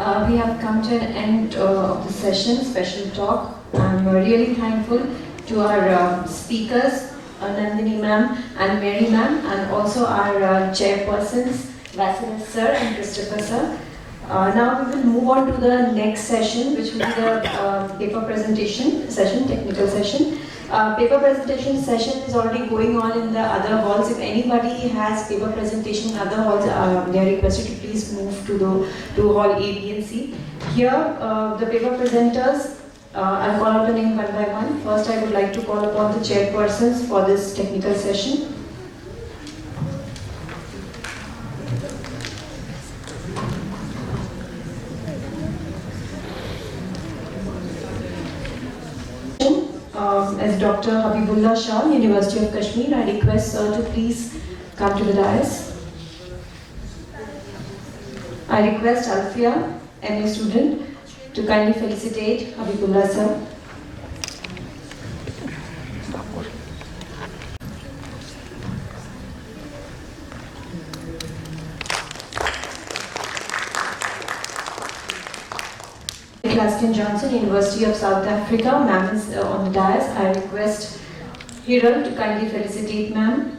We have come to an end of the session, special talk. I'm really thankful to our speakers, Nandini ma'am and Mary ma'am, and also our chairpersons, Vasilis sir and Christopher sir. Now we will move on to the next session, which will be the paper presentation session, technical session. Paper presentation session is already going on in the other halls. If anybody has paper presentation in other halls, they are requested to please move to hall A, B and C. Here, the paper presenters, I'll call out the name one by one. First, I would like to call upon the chairpersons for this technical session. As Dr. Habibullah Shah, University of Kashmir, I request sir to please come to the dais. I request Alfia, MA student, to kindly felicitate Habibullah sir. Claston Johnson, University of South Africa, ma'am is on the dais. I request Hiral to kindly felicitate ma'am.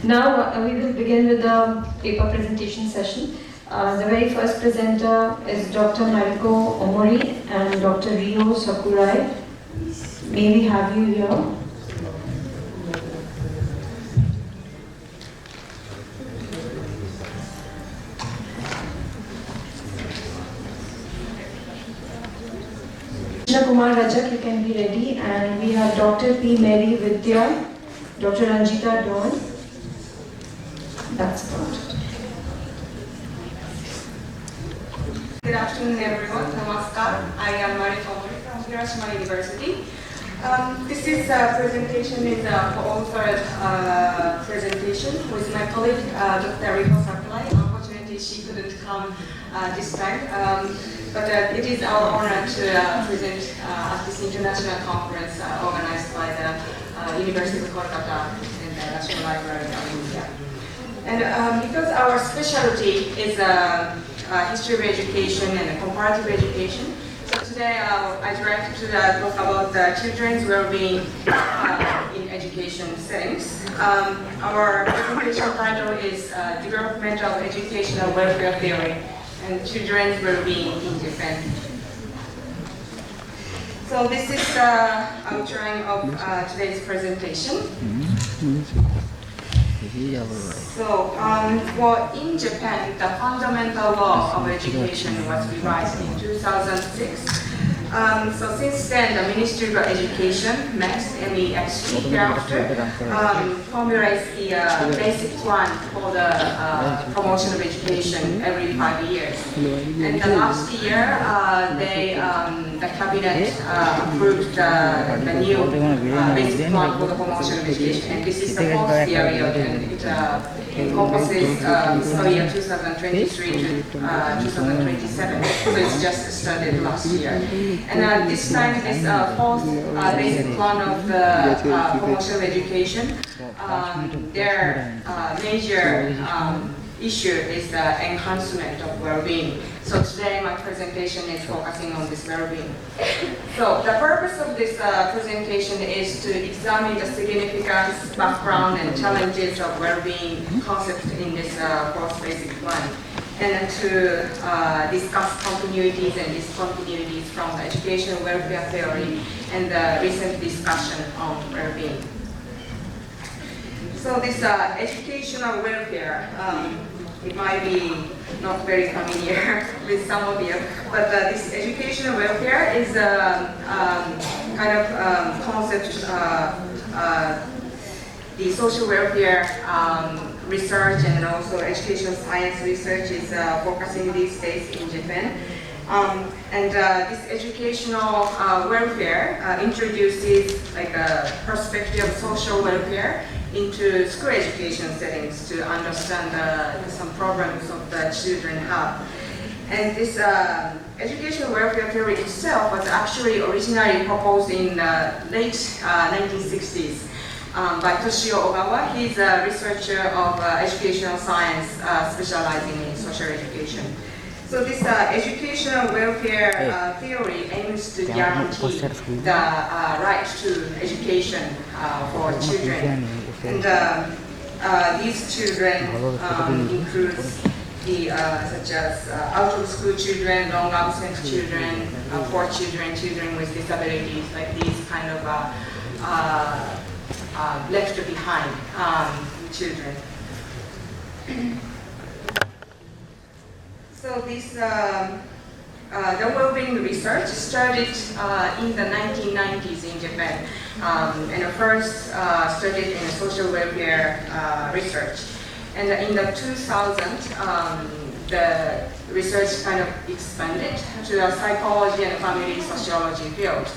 Now we will begin with the paper presentation session. The very first presenter is Dr. Mariko Omori and Dr. Rio Sakurai. May we have you here? Krishna Kumar Rajak, you can be ready. And we have Dr. P. Mary Vidya, Dr. Ranjita Dawn. That's about it. Good afternoon, everyone. Namaskar. I am Mariko Omori from Hiroshima University. This is a presentation, is a co-authored presentation with my colleague, Dr. Rio Sakurai. Unfortunately, she couldn't come this time, but it is our honor to present at this international conference organized by the University of Calcutta and the National Library of India. And because our specialty is history of education and comparative education, so today I'd like to talk about the children's well-being in education settings. Our presentation title is Developmental Educational Welfare Theory and Children's Well-being in Japan. So this is the outline of today's presentation. So, in Japan, the fundamental law of education was revised in 2006. So since then, the Ministry of Education, MEXT, thereafter, formulates the basic plan for the promotion of education every 5 years. And the last year, the cabinet approved the new basic plan for the promotion of education. And this is the fourth period, and it encompasses fiscal year 2023 to 2027. So it's just started last year. And this time, this fourth basic plan of the promotion of education, their major issue is the enhancement of well-being. So today my presentation is focusing on this well-being. So the purpose of this presentation is to examine the significance, background, and challenges of well-being concept in this fourth basic plan, and to discuss continuities and discontinuities from the educational welfare theory and the recent discussion on well-being. So this educational welfare, it might be not very familiar with some of you, but this educational welfare is a kind of concept, the social welfare research and also educational science research is focusing these days in Japan. This educational welfare introduces like a perspective of social welfare into school education settings to understand some problems of the children have. And this educational welfare theory itself was actually originally proposed in the late 1960s by Toshio Ogawa. He's a researcher of educational science specializing in social education. So this educational welfare theory aims to guarantee the right to education for children. And these children include such as out-of-school children, long-absent children, poor children, children with disabilities, like these kind of left behind children. So this the well-being research started in the 1990s in Japan, and first started in social welfare research. And in the 2000s, the research kind of expanded to the psychology and family sociology field.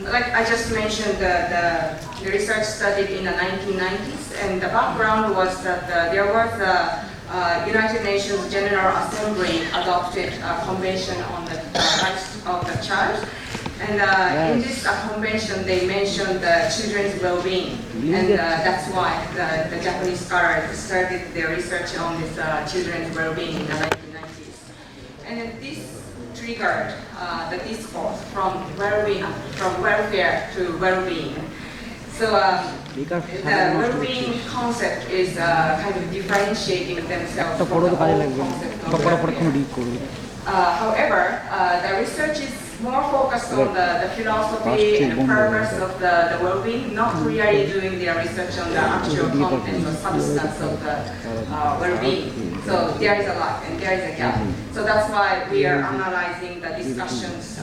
Like I just mentioned, the research started in the 1990s, and the background was that there was a United Nations General Assembly adopted a convention on the rights of the child. And in this convention, they mentioned the children's well-being, and that's why the Japanese scholars started their research on this children's well-being in the 1990s. And then this triggered the discourse from welfare to well-being. So the well-being concept is kind of differentiating themselves from the old concept of well-being. However, the research is more focused on the philosophy and the purpose of the well-being, not really doing their research on the actual content or substance of the well-being. So there is a lack and there is a gap. So that's why we are analyzing the discussions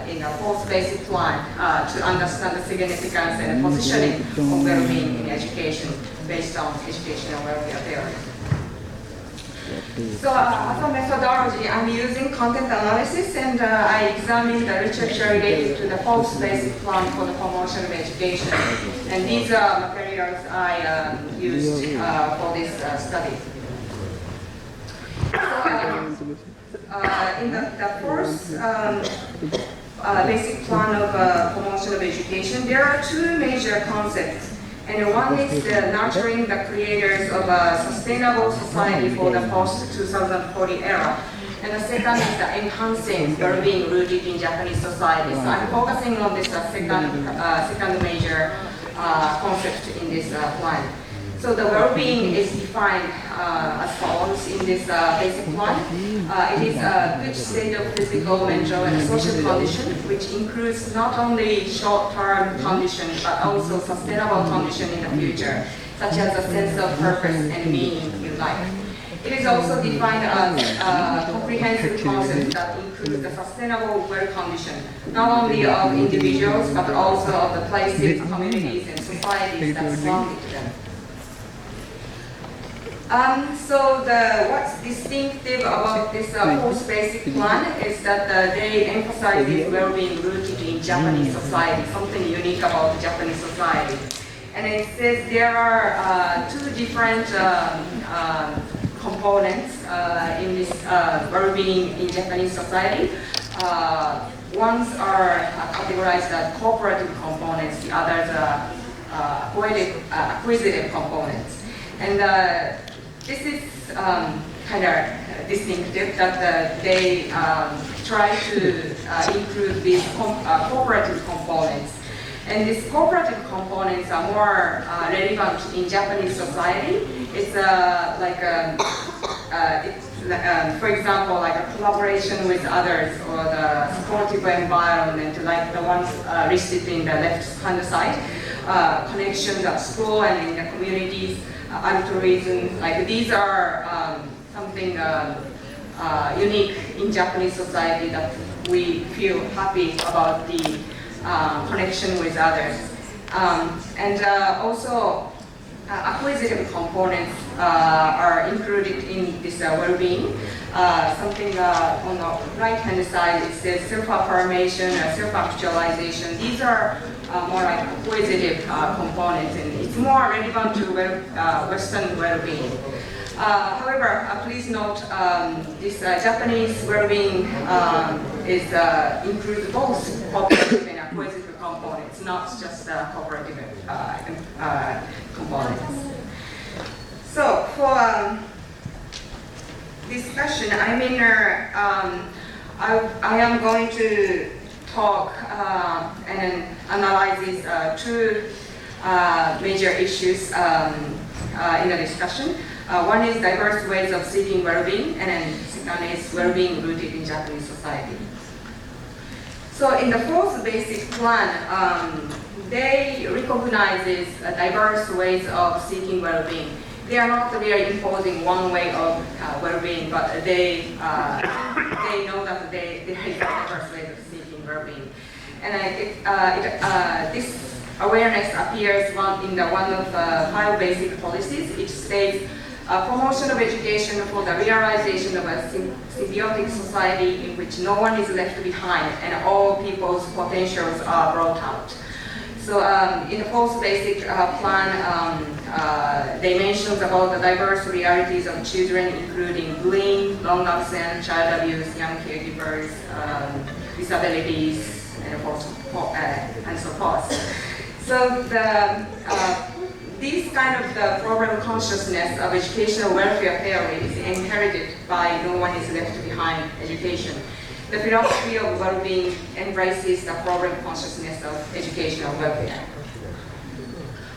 in a fourth basic plan to understand the significance and the positioning of well-being in education based on educational welfare theory. So as a methodology, I'm using content analysis, and I examine the literature related to the fourth basic plan for the promotion of education. And these are materials I used for this study. In the first basic plan of promotion of education, there are two major concepts. And one is nurturing the creators of a sustainable society for the post-2040 era. And the second is the enhancing well-being rooted in Japanese society. So I'm focusing on this second major concept in this plan. So the well-being is defined as follows in this basic plan. It is a good state of physical, mental, and social condition, which includes not only short-term conditions, but also sustainable condition in the future, such as a sense of purpose and meaning in life. It is also defined as a comprehensive concept that includes the sustainable well condition, not only of individuals, but also of the places, communities, and societies that surround them. So what's distinctive about this fourth basic plan is that they emphasize well-being rooted in Japanese society, something unique about Japanese society. And it says there are two different components in this well-being in Japanese society. Ones are categorized as cooperative components, the others are acquisitive components. And this is kind of distinctive that they try to include these cooperative components. And these cooperative components are more relevant in Japanese society. It's for example, like a collaboration with others, or the supportive environment, like the ones listed in the left-hand side, connections at school and in the communities, altruism, like these are something unique in Japanese society that we feel happy about the connection with others. And also acquisitive components are included in this well-being. Something on the right-hand side, it says self-affirmation, self-actualization. These are more like acquisitive components, and it's more relevant to Western well-being. However, please note this Japanese well-being includes both cooperative and acquisitive components, not just cooperative components. So for discussion, I am going to talk and analyze these two major issues in the discussion. One is diverse ways of seeking well-being, and then second is well-being rooted in Japanese society. So in the fourth basic plan, they recognize diverse ways of seeking well-being. They are not really imposing one way of well-being, but they know that there is diverse ways of seeking well-being. And this awareness appears in one of the 5 basic policies. It states promotion of education for the realization of a symbiotic society in which no one is left behind and all people's potentials are brought out. So in the fourth basic plan, they mentioned about the diverse realities of children, including bullying, long absence, child abuse, young caregivers, disabilities, and so forth. So this kind of the problem consciousness of educational welfare theory is inherited by no one is left behind education. The philosophy of well-being embraces the problem consciousness of educational welfare.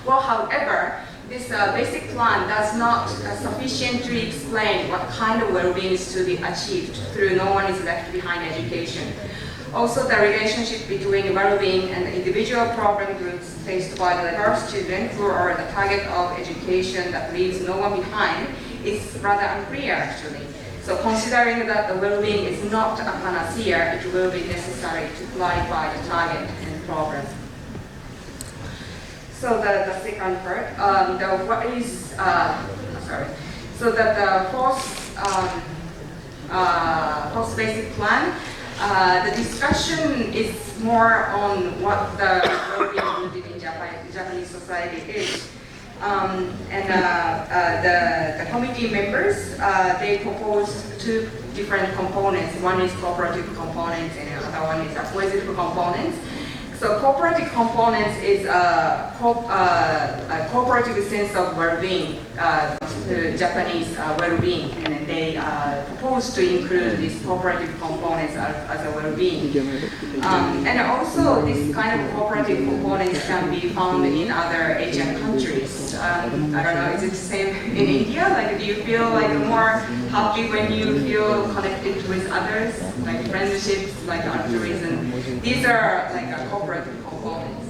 Well, however, this basic plan does not sufficiently explain what kind of well-being is to be achieved through no one is left behind education. Also, the relationship between well-being and individual problem groups faced by the diverse children who are the target of education that leaves no one behind is rather unclear, actually. So considering that the well-being is not a panacea, it will be necessary to clarify the target and problem. So the second part, So the fourth basic plan, the discussion is more on what the well-being rooted in Japanese society is. The committee members, they proposed 2 different components. One is cooperative components and the other one is acquisitive components. So cooperative components is a cooperative sense of well-being, the Japanese well-being, and they propose to include these cooperative components as a well-being. And also, this kind of cooperative components can be found in other Asian countries. I don't know, is it the same in India? Like, do you feel like more happy when you feel connected with others, like friendships, like altruism? These are like a cooperative components.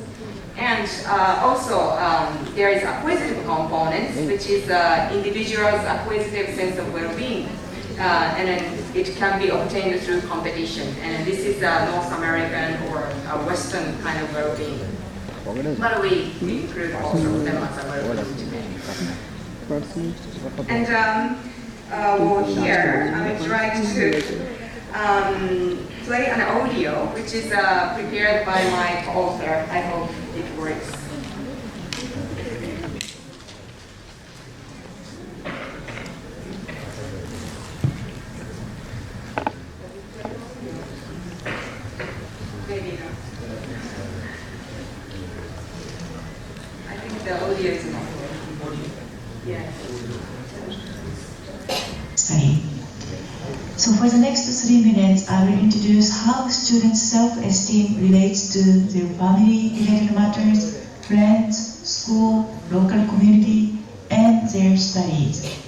And also, there is acquisitive components, which is individual's acquisitive sense of well-being. And then it can be obtained through competition. And this is a North American or a Western kind of well-being. But we include also them as a well-being today. And well, here I would like to play an audio, which is prepared by my co-author. I hope it works. Maybe not. I think the audio is not working. Yes. Study. So for the next 3 minutes, I will introduce how students' self-esteem relates to their family-related matters, friends, school, local community, and their studies.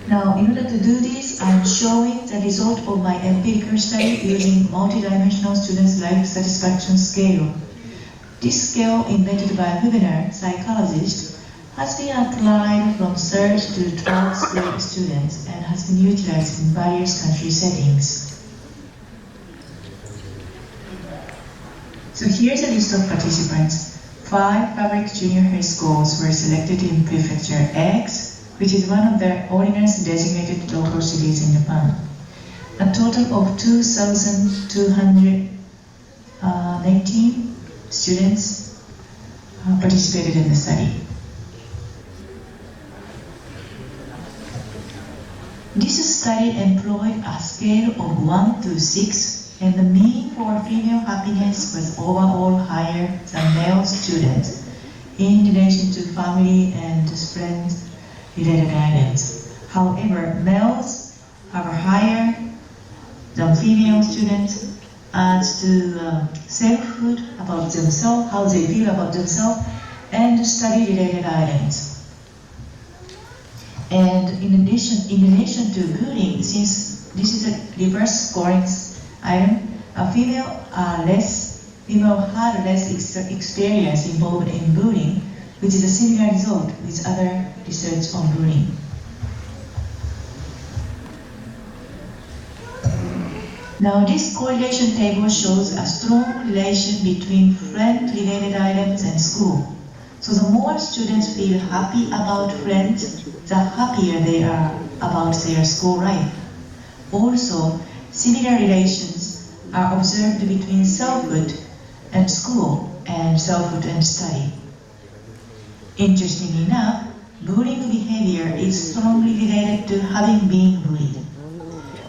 Now, in order to do this, I'm showing the result of my empirical study using multidimensional students' life satisfaction scale. This scale, invented by Hubener, psychologist, has been applied from 3rd to 12th grade students and has been utilized in various country settings. So here's a list of participants. 5 public junior high schools were selected in Prefecture X, which is one of the ordinance-designated local cities in Japan. A total of 2,219 students participated in the study. This study employed a scale of 1 to 6, and the mean for female happiness was overall higher than male students in relation to family and friends-related items. However, males are higher than female students as to self-hood about themselves, how they feel about themselves, and study-related items. And in relation to bullying, since this is a reverse scoring item, female had less experience involved in bullying, which is a similar result with other research on bullying. Now, this correlation table shows a strong relation between friend-related items and school. So the more students feel happy about friends, the happier they are about their school life. Also, similar relations are observed between self-hood and school and self-hood and study. Interestingly enough, bullying behavior is strongly related to having been bullied.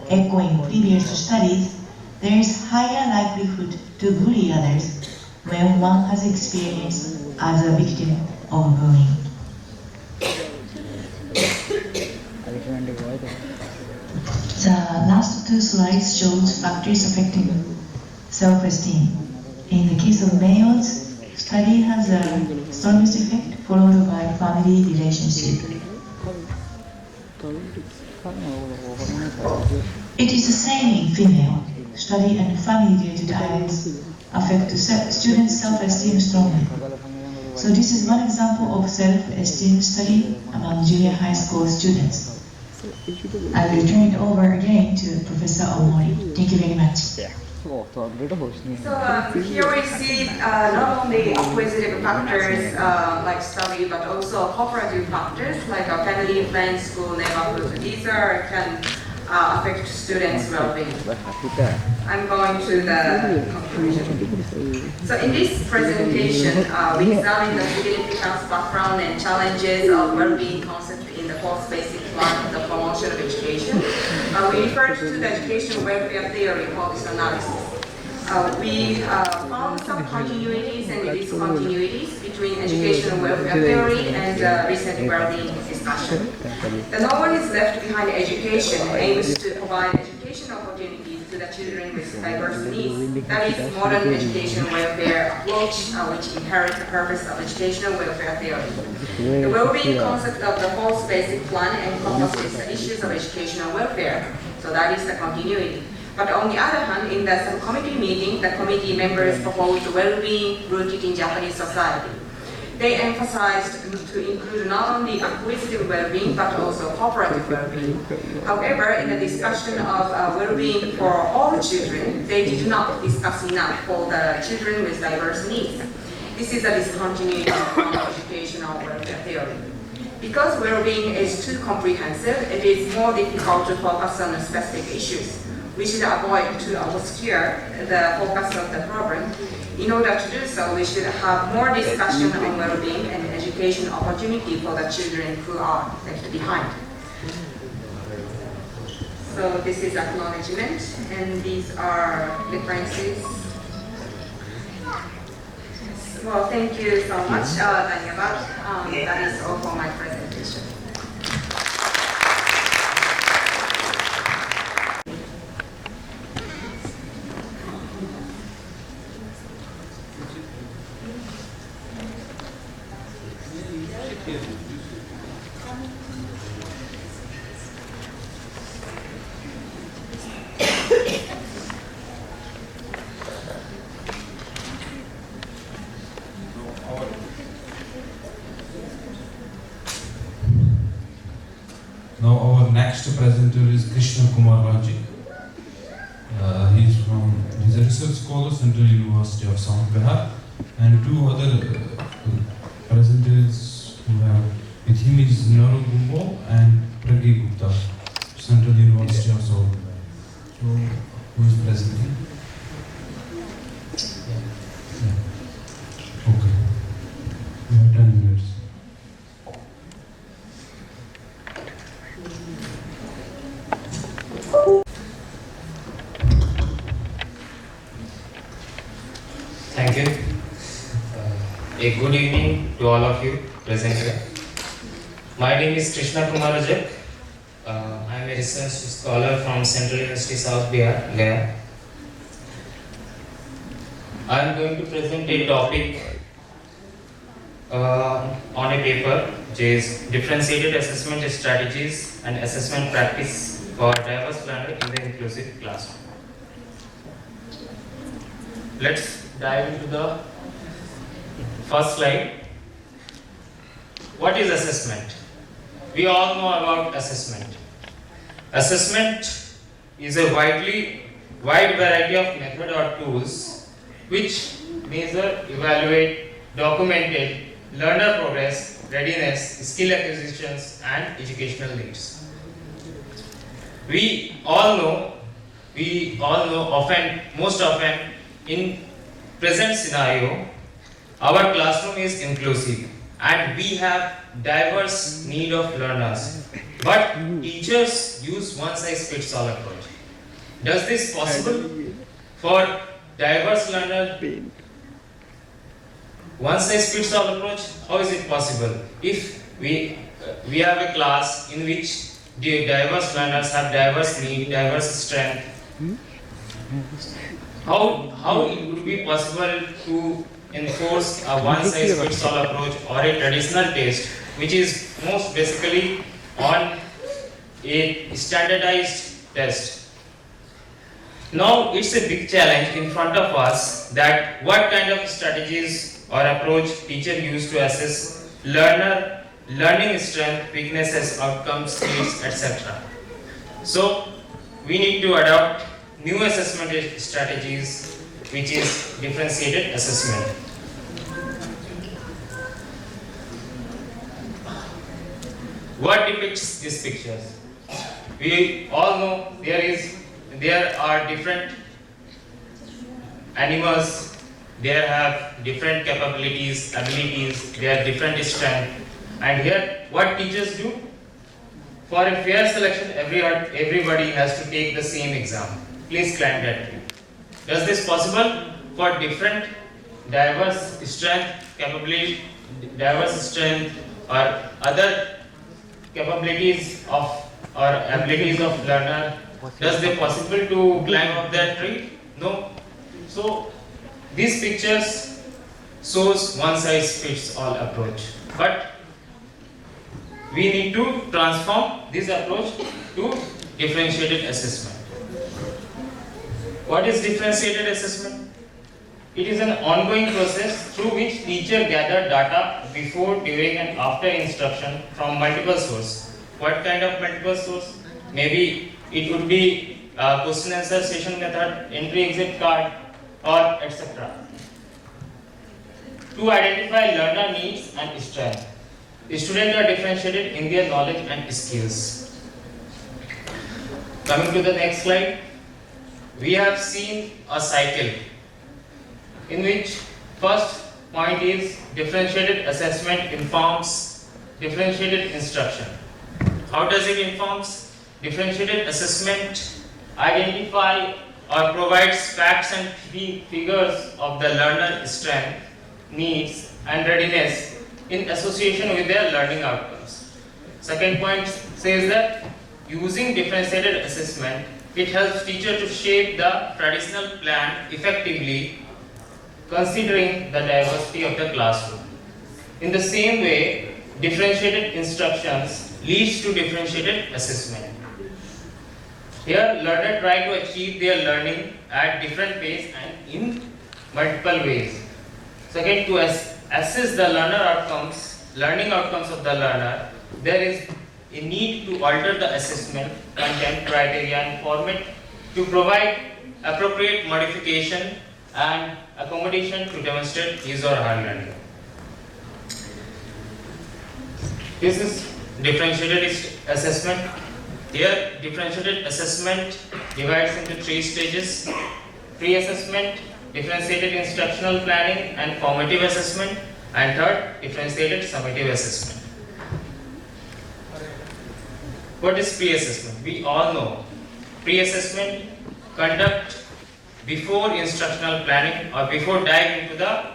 Echoing previous studies, there is higher likelihood to bully others when one has experience as a victim of bullying. The last two slides shows factors affecting self-esteem. In the case of males, study has a strongest effect, followed by family relationship. It is the same in female. Study and family-related items affect students' self-esteem strongly. So this is one example of self-esteem study among junior high school students. I will turn it over again to Professor Omori. Thank you very much. So here we see not only acquisitive factors like study, but also cooperative factors like family, friends, school, neighborhood. These can affect students' well-being. I'm going to the conclusion. So in this presentation, we examine the significance, background, and challenges of well-being concept in the fourth basic plan, the promotion of education. We referred to the educational welfare theory called this analysis. We found some continuities and discontinuities between educational welfare theory and recent well-being discussion. No one is left behind education aims to provide education opportunities to the children with diverse needs. That is modern educational welfare approach, which inherits the purpose of educational welfare theory. The well-being concept of the fourth basic plan encompasses the issues of educational welfare. So that is the continuity. But on the other hand, in the subcommittee meeting, the committee members proposed well-being rooted in Japanese society. They emphasized to include not only acquisitive well-being, but also cooperative well-being. However, in the discussion of well-being for all children, they did not discuss enough for the children with diverse needs. This is a discontinuity from educational welfare theory. Because well-being is too comprehensive, it is more difficult to focus on specific issues. We should avoid to obscure the focus of the problem. In order to do so, we should have more discussion on well-being and education opportunity for the children who are left behind. So this is acknowledgement, and these are references. Well, thank you so much, Daniel. That is all for my presentation. Now our next presenter is Krishna Kumar Rajik. He's a research scholar, Central University of South Bihar. and two other presenters who have with him is Naru Gumbo and Pragya Gupta, Central University of Seoul. So, who is presenting? Yeah. Okay. You have 10 minutes. Thank you. A good evening to all of you present here. My name is Krishna Kumar Ajak. I am a research scholar from Central University South Bihar, Gaya. I am going to present a topic on a paper which is Differentiated Assessment Strategies and Assessment Practice for Diverse Learner in the Inclusive Classroom. Let's dive into the first slide. What is assessment? We all know about assessment. Assessment is a wide variety of methods or tools which measure, evaluate, documented learner progress, readiness, skill acquisitions, and educational needs. We all know most often in present scenario, our classroom is inclusive and we have diverse need of learners, but teachers use one-size-fits-all approach. Does this possible for diverse learner? One-size-fits-all approach, how is it possible? If we have a class in which the diverse learners have diverse need, diverse strength, how it would be possible to enforce a one-size-fits-all approach or a traditional test, which is most basically on a standardized test? Now it's a big challenge in front of us that what kind of strategies or approach teacher use to assess learning strength, weaknesses, outcomes, needs, etc. So we need to adopt new assessment strategies, which is differentiated assessment. What depicts these pictures? We all know there are different animals, they have different capabilities, abilities, they have different strength. And here, what teachers do? For a fair selection, everybody has to take the same exam. Please climb that tree. Does this possible for different diverse strength, capability, diverse strength or other capabilities of or abilities of learner? Does it possible to climb up that tree? No. So these pictures shows one size fits all approach, but we need to transform this approach to differentiated assessment. What is differentiated assessment? It is an ongoing process through which teacher gather data before, during and after instruction from multiple sources. What kind of multiple source? Maybe it would be question answer session method, entry exit card, or etc. To identify learner needs and strength. The students are differentiated in their knowledge and skills. Coming to the next slide, we have seen a cycle in which first point is differentiated assessment informs differentiated instruction. How does it informs? Differentiated assessment identify or provides facts and figures of the learner strength, needs and readiness in association with their learning outcomes. Second point says that using differentiated assessment, it helps teacher to shape the traditional plan effectively considering the diversity of the classroom. In the same way, differentiated instructions leads to differentiated assessment. Here, learners try to achieve their learning at different pace and in multiple ways. Second, to assess the learning outcomes of the learner, there is a need to alter the assessment content, criteria and format to provide appropriate modification and accommodation to demonstrate his or her learning. This is differentiated assessment. Here, differentiated assessment divides into 3 stages: pre-assessment, differentiated instructional planning and formative assessment, and third, differentiated summative assessment. What is pre-assessment? We all know pre-assessment conduct before instructional planning or before dive into the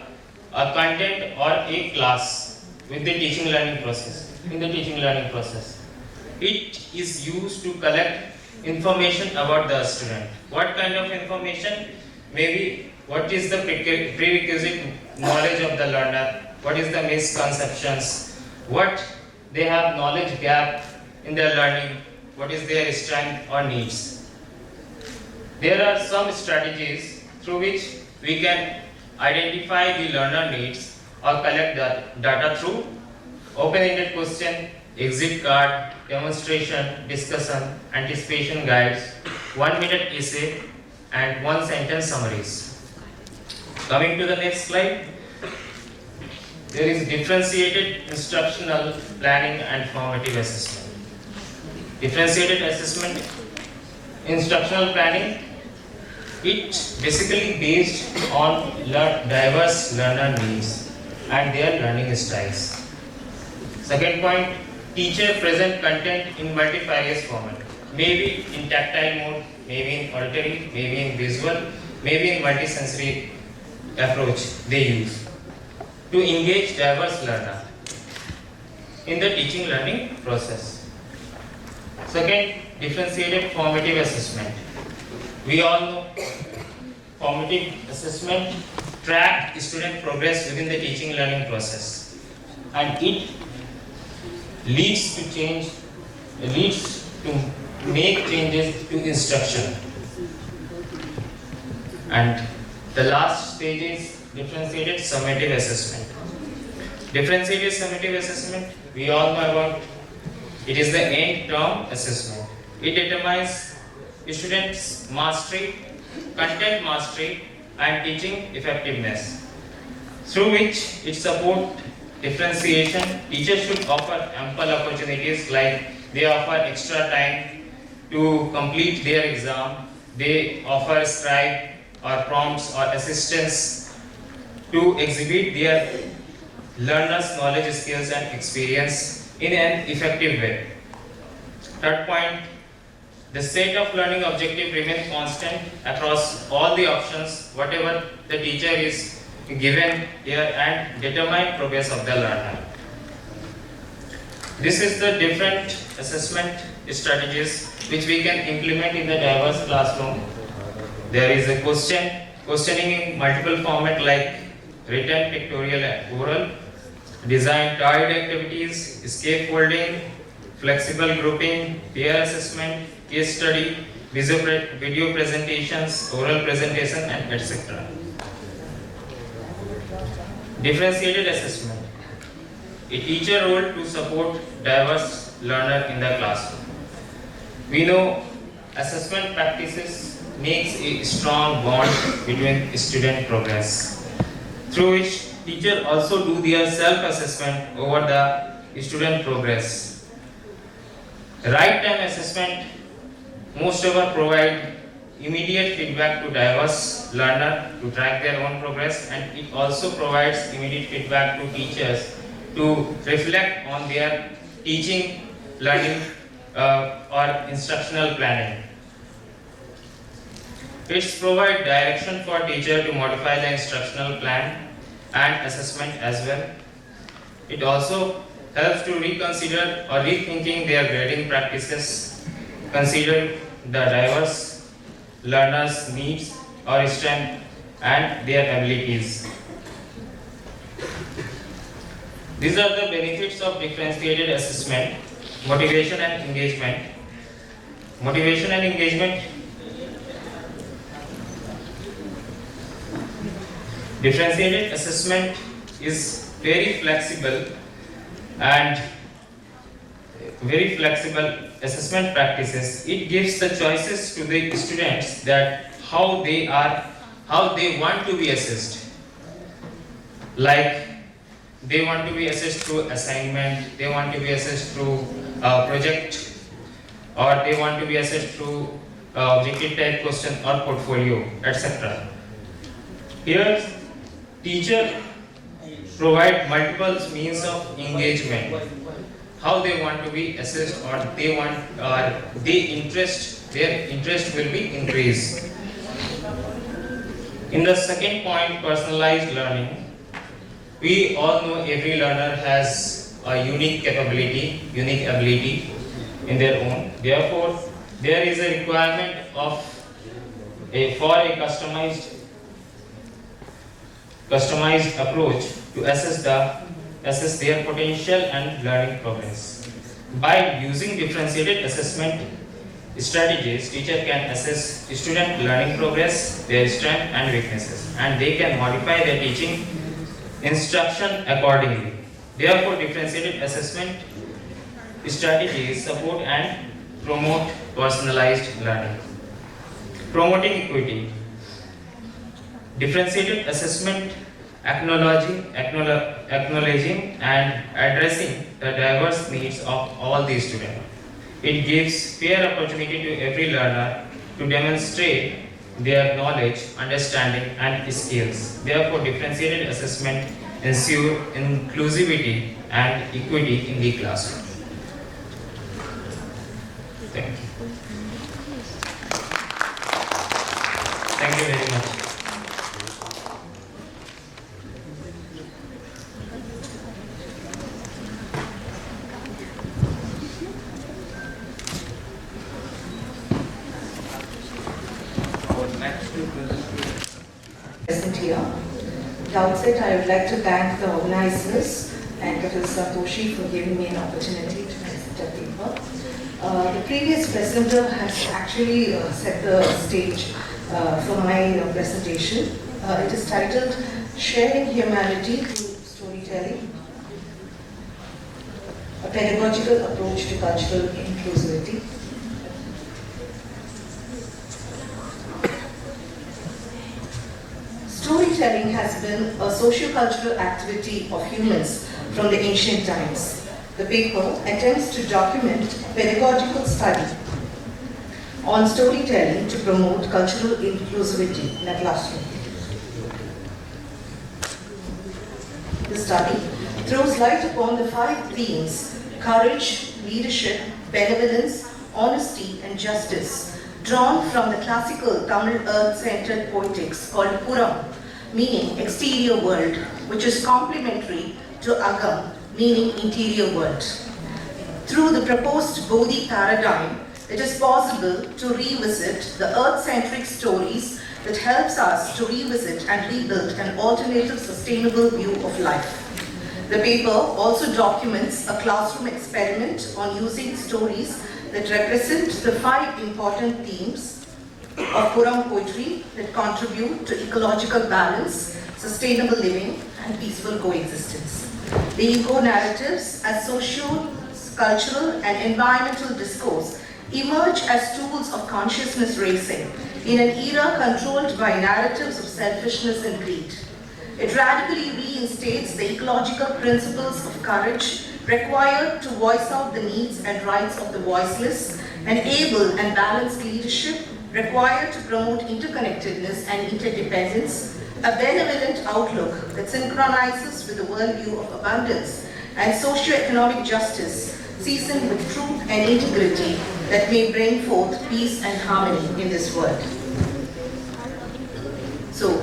content or a class with the teaching learning process. In the teaching learning process, it is used to collect information about the student. What kind of information? Maybe what is the prerequisite knowledge of the learner, what is the misconceptions, what they have knowledge gap in their learning, what is their strength or needs. There are some strategies through which we can identify the learner needs or collect the data through open-ended question, exit card, demonstration, discussion, anticipation guides, 1-minute essay, and 1-sentence summaries. Coming to the next slide, there is differentiated instructional planning and formative assessment. Differentiated assessment, instructional planning, it basically based on diverse learner needs and their learning styles. Second point, teacher present content in multifarious format, maybe in tactile mode, maybe in auditory, maybe in visual, maybe in multisensory approach they use to engage diverse learner in the teaching learning process. Second, differentiated formative assessment. We all know formative assessment track student progress within the teaching learning process, and it leads to make changes to instruction. And the last stage is differentiated summative assessment. Differentiated summative assessment, we all know about, it is the end term assessment. It determines students' mastery, content mastery, and teaching effectiveness, through which it supports differentiation. Teachers should offer ample opportunities, like they offer extra time to complete their exam, they offer scribe or prompts or assistance to exhibit their learners' knowledge, skills and experience in an effective way. Third point, the state of learning objective remains constant across all the options, whatever the teacher is given here, and determine progress of the learner. This is the different assessment strategies which we can implement in the diverse classroom. There is a questioning in multiple format like written, pictorial and oral, design tied activities, scaffolding, flexible grouping, peer assessment, case study, video presentations, oral presentation and etc. Differentiated assessment, a teacher role to support diverse learner in the classroom. We know assessment practices makes a strong bond between student progress, through which teacher also do their self-assessment over the student progress. Right time assessment most ever provide immediate feedback to diverse learner to track their own progress, and it also provides immediate feedback to teachers to reflect on their teaching, learning or instructional planning. It provides direction for teacher to modify the instructional plan and assessment as well. It also helps to reconsider or rethinking their grading practices, consider the diverse learners' needs or strength and their abilities. These are the benefits of differentiated assessment: motivation and engagement. Motivation and engagement. Differentiated assessment is very flexible and very flexible assessment practices. It gives the choices to the students that how they how they want to be assessed. Like they want to be assessed through assignment, they want to be assessed through project, or they want to be assessed through objective type question or portfolio, etc. Here, teacher provide multiple means of engagement, how they want to be assessed, or they want, their interest will be increased. In the second point, personalized learning, we all know every learner has a unique capability, unique ability in their own. Therefore, there is a requirement for a customized approach to assess their potential and learning progress. By using differentiated assessment strategies, teacher can assess student learning progress, their strengths and weaknesses, and they can modify their teaching instruction accordingly. Therefore, differentiated assessment strategies support and promote personalized learning. Promoting equity. Differentiated assessment acknowledging and addressing the diverse needs of all the students. It gives fair opportunity to every learner to demonstrate their knowledge, understanding and skills. Therefore, differentiated assessment ensure inclusivity and equity in the classroom. Thank you. Thank you very much. Present here. At the outset, I would like to thank the organizers and Prof. Santoshi for giving me an opportunity to present a paper. The previous presenter has actually set the stage for my presentation. It is titled Sharing Humanity Through Storytelling, a Pedagogical Approach to Cultural Inclusivity. Storytelling has been a socio-cultural activity of humans from the ancient times. The paper attempts to document pedagogical study on storytelling to promote cultural inclusivity in a classroom. The study throws light upon the 5 themes: courage, leadership, benevolence, honesty, and justice, drawn from the classical Tamil earth-centered poetics called Puram, meaning exterior world, which is complementary to Agam, meaning interior world. Through the proposed Bodhi paradigm, it is possible to revisit the earth-centric stories that helps us to revisit and rebuild an alternative sustainable view of life. The paper also documents a classroom experiment on using stories that represent the 5 important themes of Puram poetry that contribute to ecological balance, sustainable living, and peaceful coexistence. The eco-narratives as social, cultural, and environmental discourse emerge as tools of consciousness raising in an era controlled by narratives of selfishness and greed. It radically reinstates the ecological principles of courage required to voice out the needs and rights of the voiceless, and able and balanced leadership required to promote interconnectedness and interdependence, a benevolent outlook that synchronizes with the worldview of abundance and socio-economic justice, seasoned with truth and integrity that may bring forth peace and harmony in this world. So,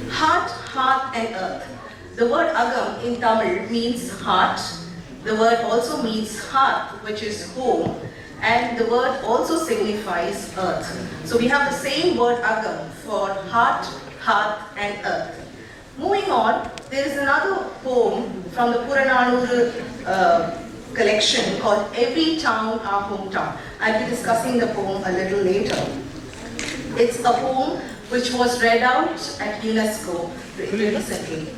heart, heart and earth. The word Agam in Tamil means heart. The word also means hearth, which is home, and the word also signifies earth. So we have the same word Agam for heart, hearth and earth. Moving on, there is another poem from the Purananuru collection called Every Town Our Hometown. I'll be discussing the poem a little later. It's a poem which was read out at UNESCO recently.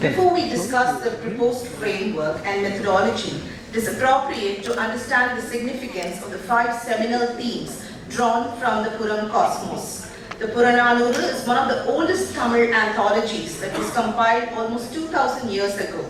Before we discuss the proposed framework and methodology, it is appropriate to understand the significance of the 5 seminal themes drawn from the Puram cosmos. The Purananuru is one of the oldest Tamil anthologies that was compiled almost 2000 years ago.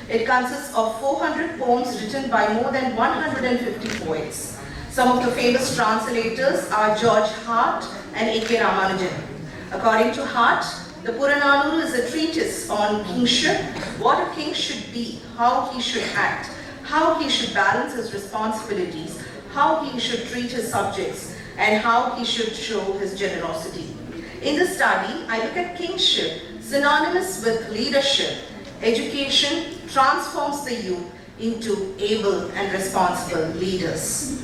It consists of 400 poems written by more than 150 poets. Some of the famous translators are George Hart and A.K. Ramanujan. According to Hart, the Purananuru is a treatise on kingship, what a king should be, how he should act, how he should balance his responsibilities, how he should treat his subjects, and how he should show his generosity. In the study, I look at kingship synonymous with leadership. Education transforms the youth into able and responsible leaders.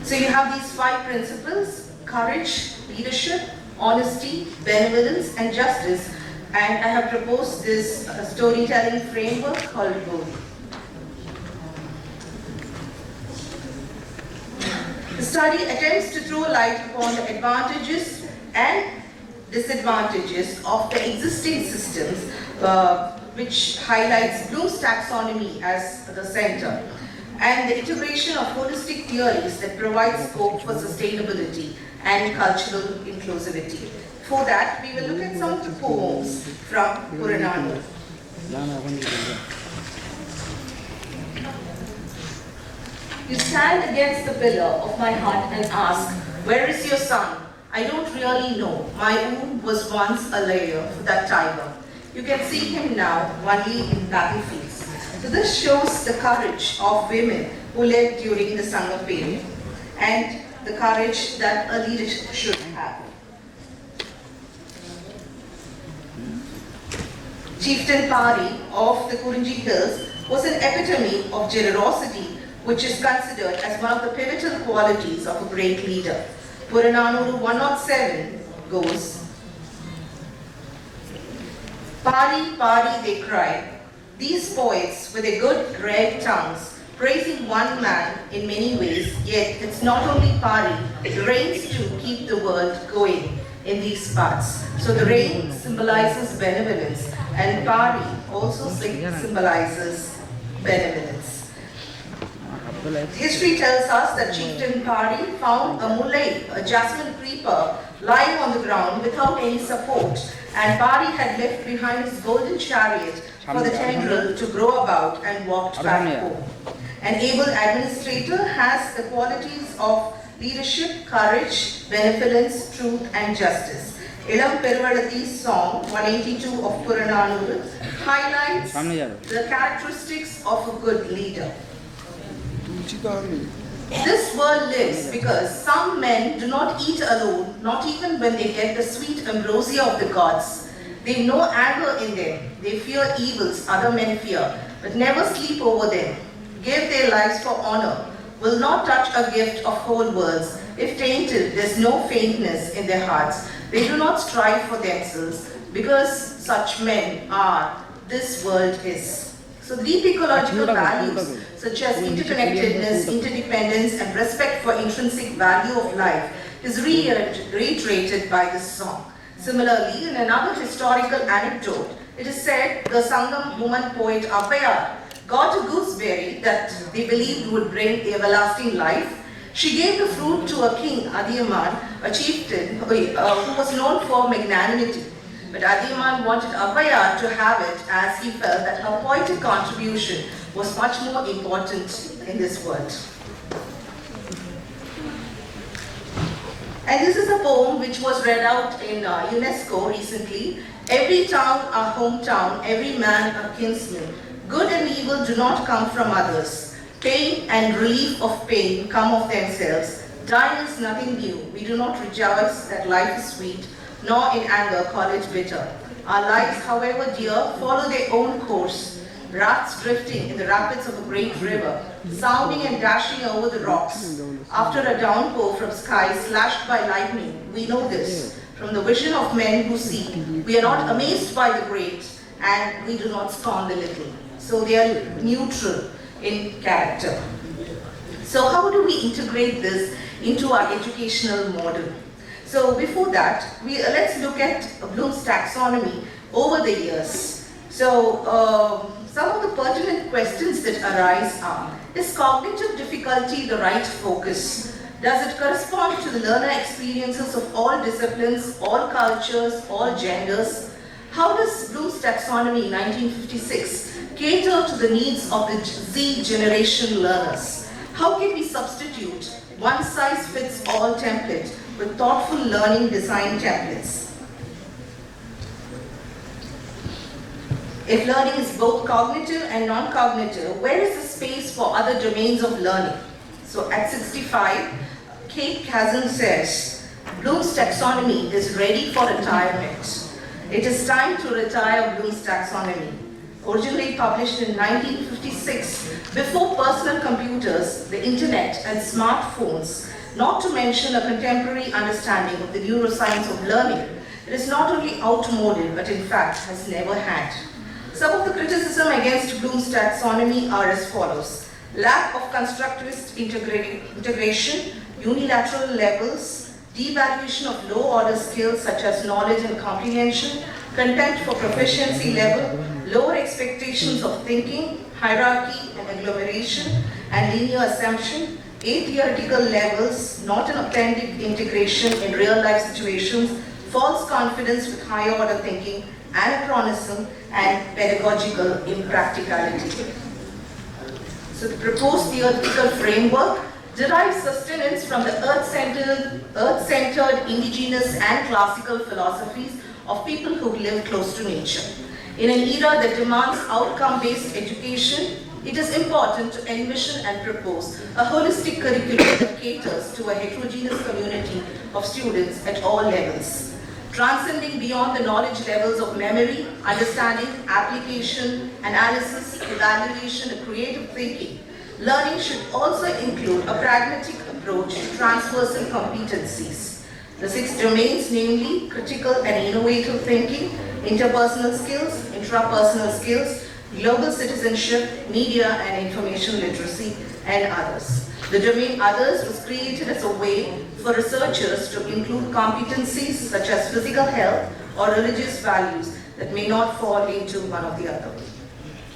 So you have these 5 principles: courage, leadership, honesty, benevolence, and justice. And I have proposed this storytelling framework called GO. The study attempts to throw light upon the advantages and disadvantages of the existing systems, which highlights Bloom's taxonomy as the center, and the integration of holistic theories that provide scope for sustainability and cultural inclusivity. For that, we will look at some of the poems from Purananuru. You stand against the pillar of my heart and ask, where is your son? I don't really know. My womb was once a lair for that tiger. You can see him now only in battlefields. So this shows the courage of women who led during the Sangha period and the courage that a leader should have. Chieftain Pari of the Kurinji Hills was an epitome of generosity, which is considered as one of the pivotal qualities of a great leader. Purananuru 107 goes, Pari, Pari, they cry. These poets with their good red tongues, praising one man in many ways, yet it's not only Pari, it rains to keep the world going in these parts. So the rain symbolizes benevolence, and Pari also symbolizes benevolence. History tells us that Chieftain Pari found a mulai, a jasmine creeper, lying on the ground without any support, and Pari had left behind his golden chariot for the tendril to grow about and walked back home. An able administrator has the qualities of leadership, courage, benevolence, truth, and justice. Ilam Peruvalati's song 182 of Purananuru highlights the characteristics of a good leader. This world lives because some men do not eat alone, not even when they get the sweet ambrosia of the gods. They have no anger in them. They fear evils other men fear, but never sleep over them. Give their lives for honor, will not touch a gift of whole worlds. If tainted, there is no faintness in their hearts. They do not strive for themselves, because such men are, this world is. So deep ecological values such as interconnectedness, interdependence, and respect for intrinsic value of life is reiterated by this song. Similarly, in another historical anecdote, it is said the Sangam woman poet Appayar got a gooseberry that they believed would bring everlasting life. She gave the fruit to a king, Adiyaman, a chieftain who was known for magnanimity. But Adiyaman wanted Appayar to have it as he felt that her poetic contribution was much more important in this world. And this is a poem which was read out in UNESCO recently. Every town a hometown, every man a kinsman. Good and evil do not come from others. Pain and relief of pain come of themselves. Dying is nothing new. We do not rejoice that life is sweet, nor in anger call it bitter. Our lives, however dear, follow their own course. Rafts drifting in the rapids of a great river, sounding and dashing over the rocks. After a downpour from sky slashed by lightning, we know this from the vision of men who see. We are not amazed by the great, and we do not scorn the little. So they are neutral in character. So how do we integrate this into our educational model? So before that, let's look at Bloom's taxonomy over the years. So some of the pertinent questions that arise are, Is cognitive difficulty the right focus? Does it correspond to the learner experiences of all disciplines, all cultures, all genders? How does Bloom's taxonomy 1956 cater to the needs of the Z generation learners? How can we substitute one-size-fits-all template with thoughtful learning design templates? If learning is both cognitive and non-cognitive, where is the space for other domains of learning? So at 65, Kate Kazan says, Bloom's taxonomy is ready for retirement. It is time to retire Bloom's taxonomy. Originally published in 1956, before personal computers, the internet and smartphones, not to mention a contemporary understanding of the neuroscience of learning, it is not only outmoded, but in fact has never had. Some of the criticism against Bloom's taxonomy are as follows. Lack of constructivist integration, unilateral levels, devaluation of low-order skills such as knowledge and comprehension, contempt for proficiency level, lower expectations of thinking, hierarchy and agglomeration, and linear assumption, atheoretical levels, not an authentic integration in real-life situations, false confidence with higher-order thinking, anachronism, and pedagogical impracticality. So the proposed theoretical framework derives sustenance from the earth-centered, indigenous and classical philosophies of people who live close to nature. In an era that demands outcome-based education, it is important to envision and propose a holistic curriculum that caters to a heterogeneous community of students at all levels. Transcending beyond the knowledge levels of memory, understanding, application, analysis, evaluation, and creative thinking, learning should also include a pragmatic approach to transversal competencies. The 6 domains, namely critical and innovative thinking, interpersonal skills, intrapersonal skills, global citizenship, media and information literacy, and others. The domain others was created as a way for researchers to include competencies such as physical health or religious values that may not fall into one or the other.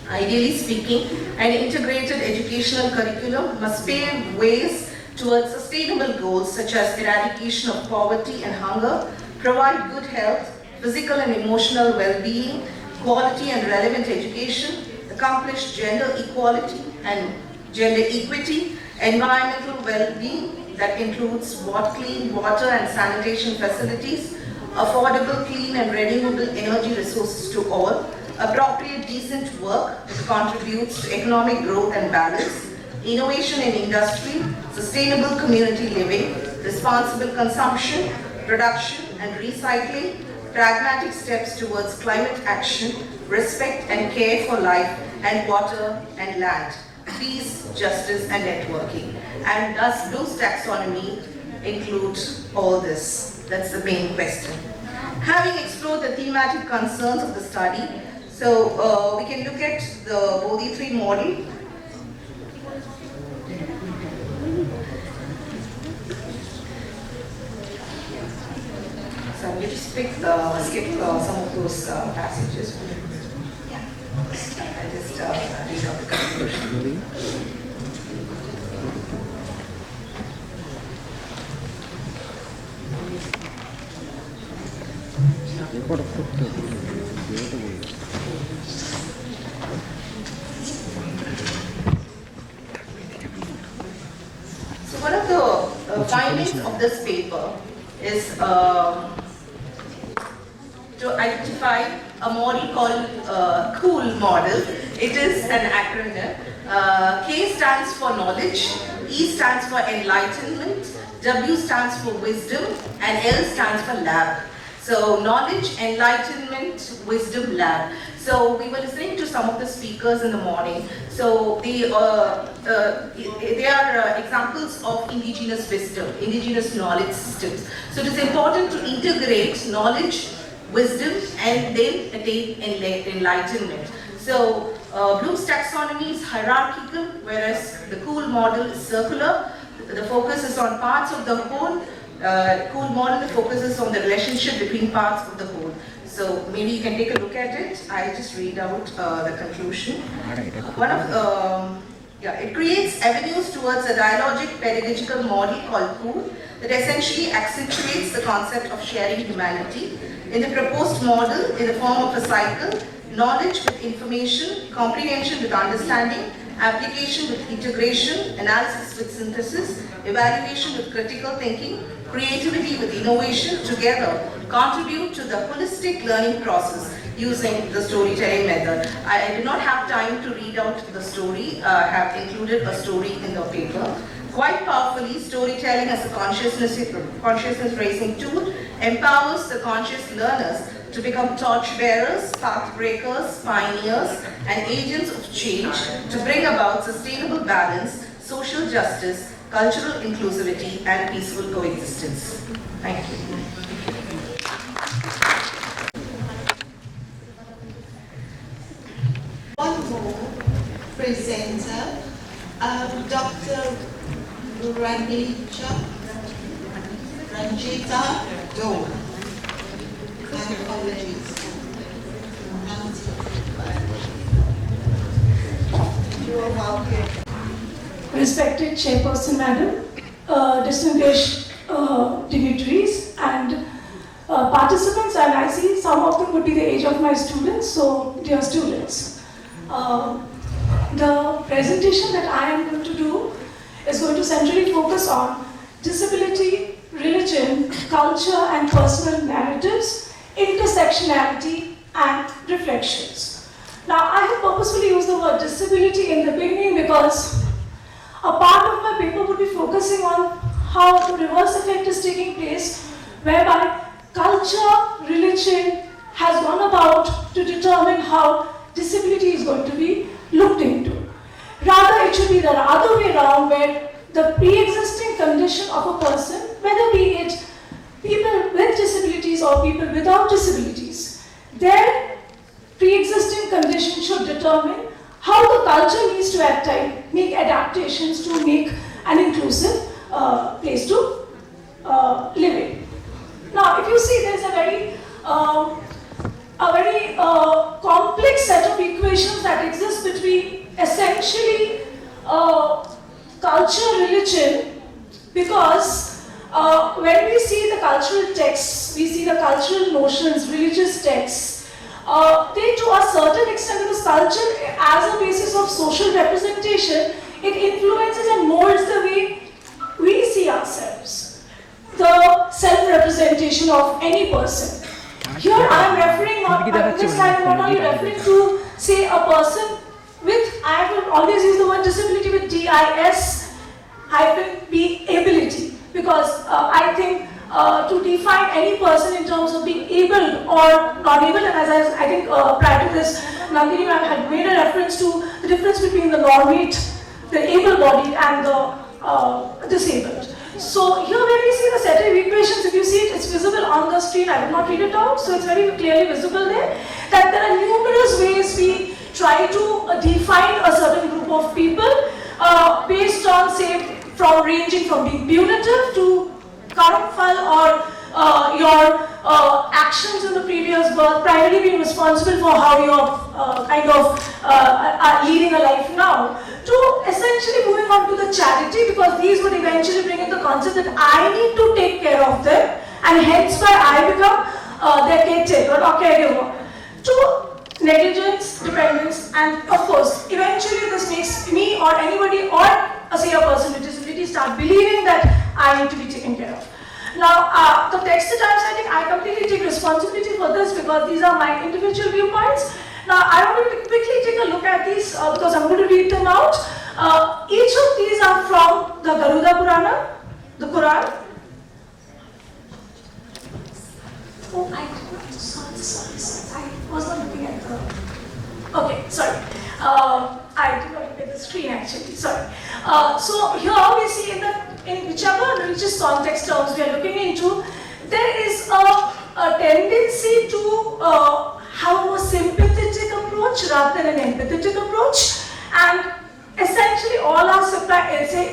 Ideally speaking, an integrated educational curriculum must pave ways towards sustainable goals such as eradication of poverty and hunger, provide good health, physical and emotional well-being, quality and relevant education, accomplish gender equality and gender equity, environmental well-being that includes clean water and sanitation facilities, affordable, clean and renewable energy resources to all, appropriate decent work that contributes to economic growth and balance, innovation in industry, sustainable community living, responsible consumption, production and recycling, pragmatic steps towards climate action, respect and care for life and water and land, peace, justice and networking. And does Bloom's taxonomy include all this? That's the main question. Having explored the thematic concerns of the study, so we can look at the Bodhi 3 model. So I'm going to skip some of those passages. Yeah. I'll just read out the conclusion. So one of the findings of this paper is to identify a model called COOL model. It is an acronym. K stands for knowledge, E stands for enlightenment, W stands for wisdom, and L stands for lab. So knowledge, enlightenment, wisdom, lab. So we were listening to some of the speakers in the morning. So they are examples of indigenous wisdom, indigenous knowledge systems. So it is important to integrate knowledge, wisdom, and then attain enlightenment. So Bloom's taxonomy is hierarchical, whereas the COOL model is circular. The focus is on parts of the whole. COOL model focuses on the relationship between parts of the whole. So maybe you can take a look at it. I'll just read out the conclusion. It creates avenues towards a dialogic pedagogical model called POOL that essentially accentuates the concept of sharing humanity. In the proposed model, in the form of a cycle, knowledge with information, comprehension with understanding, application with integration, analysis with synthesis, evaluation with critical thinking, creativity with innovation together contribute to the holistic learning process using the storytelling method. I did not have time to read out the story. I have included a story in the paper. Quite powerfully, storytelling as a consciousness raising tool empowers the conscious learners to become torchbearers, path breakers, pioneers, and agents of change to bring about sustainable balance, social justice, cultural inclusivity, and peaceful coexistence. Thank you. One more presenter, Dr. Ranjita Dole. Apologies. You are welcome. Respected Chairperson Madam, distinguished dignitaries and participants, and I see some of them would be the age of my students, so dear students. The presentation that I am going to do is going to centrally focus on disability, religion, culture and personal narratives, intersectionality and reflections. Now I have purposefully used the word disability in the beginning because a part of my paper would be focusing on how the reverse effect is taking place, whereby culture, religion has gone about to determine how disability is going to be looked into. Rather, it should be the other way around, where the pre-existing condition of a person, whether be it people with disabilities or people without disabilities, their pre-existing condition should determine how the culture needs to make adaptations to make an inclusive place to live in. Now, if you see, there's a very complex set of equations that exist between essentially culture, religion, because when we see the cultural texts, we see the cultural notions, religious texts, they to a certain extent, because culture as a basis of social representation, it influences and molds the way we see ourselves, the self-representation of any person. Here I am referring, this time I'm not only referring to, say, a person with, I will always use the word disability with DIS-B ability, because I think to define any person in terms of being able or not able, and as I think prior to this, Nandini ma'am had made a reference to the difference between the normate, the able-bodied and the disabled. So here when we see the set of equations, if you see it, it's visible on the screen. I will not read it out, so it's very clearly visible there, that there are numerous ways we try to define a certain group of people based on, say, ranging from being punitive to harmful, or your actions in the previous birth primarily being responsible for how you're are leading a life now, to essentially moving on to the charity, because these would eventually bring in the concept that I need to take care of them, and hence why I become their caretaker or caregiver, to negligence, dependence, and of course, eventually this makes me or anybody or say a person with disability start believing that I need to be taken care of. Now, the text that I'm citing, I completely take responsibility for this because these are my individual viewpoints. Now, I want to quickly take a look at these because I'm going to read them out. Each of these are from the Garuda Purana, the Quran. Oh, sorry. I was not looking at the... Okay, sorry. I did not look at the screen actually, sorry. So here we see in whichever religious context terms we are looking into, there is a tendency to have a more sympathetic approach rather than an empathetic approach, and essentially all are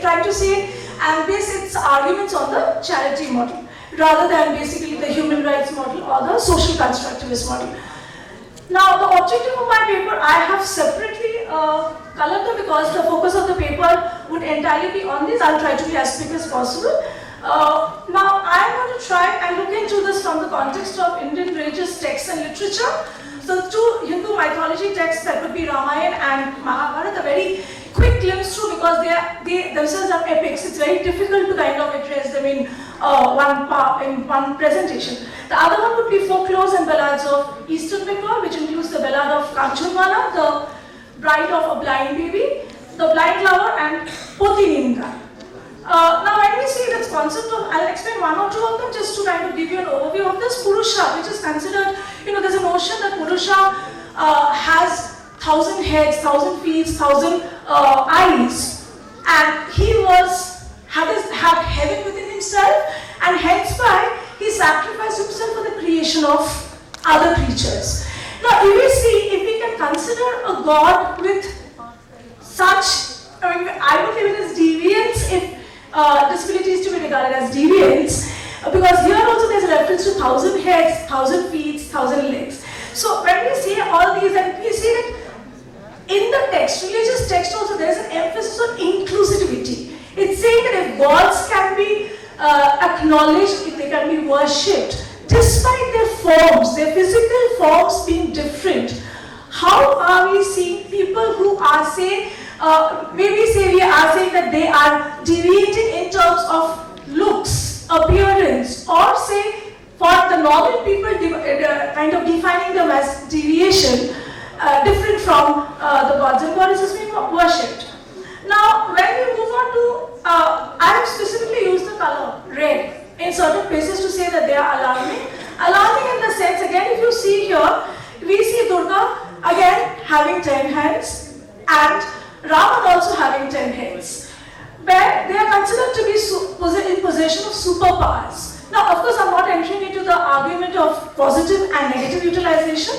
trying to say and base its arguments on the charity model rather than basically the human rights model or the social constructivist model. Now, the objective of my paper, I have separately colored them because the focus of the paper would entirely be on this. I'll try to be as quick as possible. Now, I'm going to try and look into this from the context of Indian religious texts and literature. So, two Hindu mythology texts, that would be Ramayana and Mahabharata, a very quick glimpse through because they themselves are epics. It's very difficult to kind of address them in one presentation. The other one would be folklores and ballads of Eastern Bengal, which includes the ballad of Kanchurmala, the bride of a blind baby, the blind lover, and Potininda. Now, when we see this concept of, I'll explain one or two of them just to kind of give you an overview of this. Purusha, which is considered, there's a notion that Purusha has 1,000 heads, 1,000 feet, 1,000 eyes, and he had heaven within himself, and hence why he sacrificed himself for the creation of other creatures. Now, if we see, if we can consider a god with such, I would leave it as deviance if disability is to be regarded as deviance, because here also there's a reference to 1,000 heads, 1,000 feet, 1,000 legs. So when we see all these, and we see that in the text, religious text also, there is an emphasis on inclusivity. It's saying that if gods can be acknowledged, if they can be worshipped, despite their forms, their physical forms being different, how are we seeing people who are saying, we are saying that they are deviating in terms of looks, appearance, or say for the normal people kind of defining them as deviation, different from the gods and goddesses being worshipped. Now, when we move on to, I have specifically used the color red in certain places to say that they are alarming. Alarming in the sense, again, if you see here, we see Durga again having 10 hands and Ravan also having 10 heads, where they are considered to be in possession of superpowers. Now, of course, I'm not entering into the argument of positive and negative utilization,